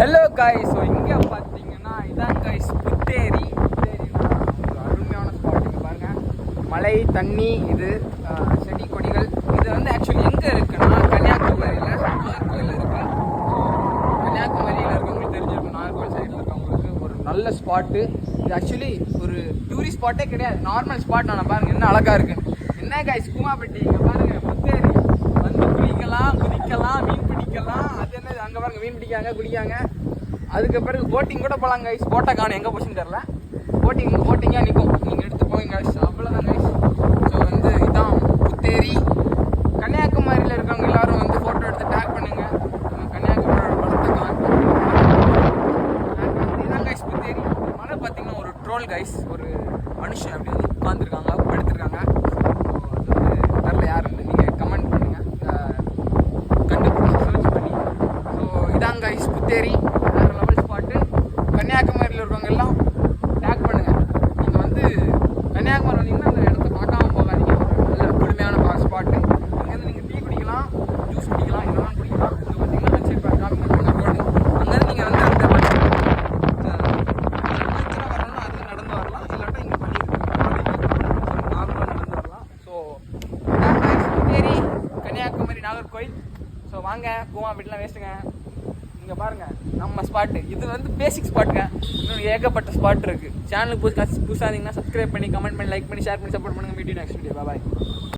Hello guys. So இங்கே பார்த்தீங்கன்னா இதான் காய்ஸ் புத்தேரி. புத்தேரினா ஒரு அருமையான ஸ்பாட். இங்கே பாருங்கள், மலை, தண்ணி, இது செடி கொடிகள். இது வந்து ஆக்சுவலி எங்கே இருக்குன்னா கன்னியாகுமரியில் நாகர்கோவில் இருக்குது. கன்னியாகுமரியில் இருக்கவங்களுக்கு தெரிஞ்சிருக்கும், நாகர்கோவில் சைடில் இருக்கவங்களுக்கு ஒரு நல்ல ஸ்பாட்டு. இது ஆக்சுவலி ஒரு டூரிஸ்ட் ஸ்பாட்டே கிடையாது, நார்மல் ஸ்பாட். நான் பாருங்கள் என்ன அழகாக இருக்குன்னு. என்ன காய்ஸ் கூமாப்பட்டி. இங்கே பாருங்கள் புத்தேரி. வந்து குளிக்கலாம், குதிக்கலாம், மீன் பிடிக்கலாம். அது என்ன அங்கே பாருங்கள், மீன் பிடிக்காங்க, குடிக்காங்க. அதுக்கு பிறகு போட்டிங் கூட போகலாம் கைஸ். போட்டை காணும், எங்கே போச்சுன்னு தெரில. போட்டிங்காக நிற்கும், நீங்கள் எடுத்து போவீங்க கைஸ். அவ்வளோதான் கைஸ். ஸோ வந்து இதான் புத்தேரி. கன்னியாகுமரியில் இருக்கவங்க எல்லாரும் வந்து ஃபோட்டோ எடுத்து டேக் பண்ணுங்க. கன்னியாகுமரியோட படத்தை காணும். இதான் கைஸ் புத்தேரி. மழை பார்த்தீங்கன்னா ஒரு ட்ரோல் கைஸ். ஒரு மனுஷன் அப்படி வந்து உட்காந்துருக்காங்க, படுத்துருக்காங்க. ஸோ அது வந்து தெரில யாருன்னு நீங்கள் கமெண்ட் பண்ணுங்கள், கண்டுபிடிச்சி சர்ச் பண்ணி. ஸோ இதான் கைஸ் புத்தேரி. வேறு லெவல் ஸ்பாட்டு. கன்னியாகுமரியில் இருக்கவங்க எல்லாம் டேக் பண்ணுங்கள். நீங்கள் வந்து கன்னியாகுமரி வந்தீங்கன்னா அந்த இடத்த பார்க்காம போகாதீங்க. ஒரு நல்ல குளுமையான ஸ்பாட்டு. அங்கேருந்து நீங்கள் டீ குடிக்கலாம், ஜூஸ் குடிக்கலாம், இதெல்லாம் குடிக்கலாம். இங்கே பார்த்தீங்கன்னா அன்சைட் காமிங்க ரோடு. அங்கேருந்து நீங்கள் வந்து அந்த வரணும்னா அதுக்கு நடந்து வரலாம், இல்லாட்டா இங்கே பண்ணி நார்மலாக நடந்து வரலாம். ஸோ இதான் கைஸ் புத்தேரி, கன்னியாகுமரி, நாகர்கோவில். ஸோ வாங்க, கோவா வீட்டெலாம் வேஸ்ட்டுங்க. இங்கே பாருங்கள் நம்ம ஸ்பாட்டு. இது வந்து பேசிக் ஸ்பாட்டுங்க. இன்னும் ஏகப்பட்ட ஸ்பாட் இருக்குது. சேனலுக்கு புதுசாக இருந்தீங்கன்னா சப்ஸ்கிரைப் பண்ணி, கமெண்ட் பண்ணி, லைக் பண்ணி, ஷேர் பண்ணி சப்போர்ட் பண்ணுங்கள். மீடியோ நெக்ஸ்ட் வீடியோ. பாய்.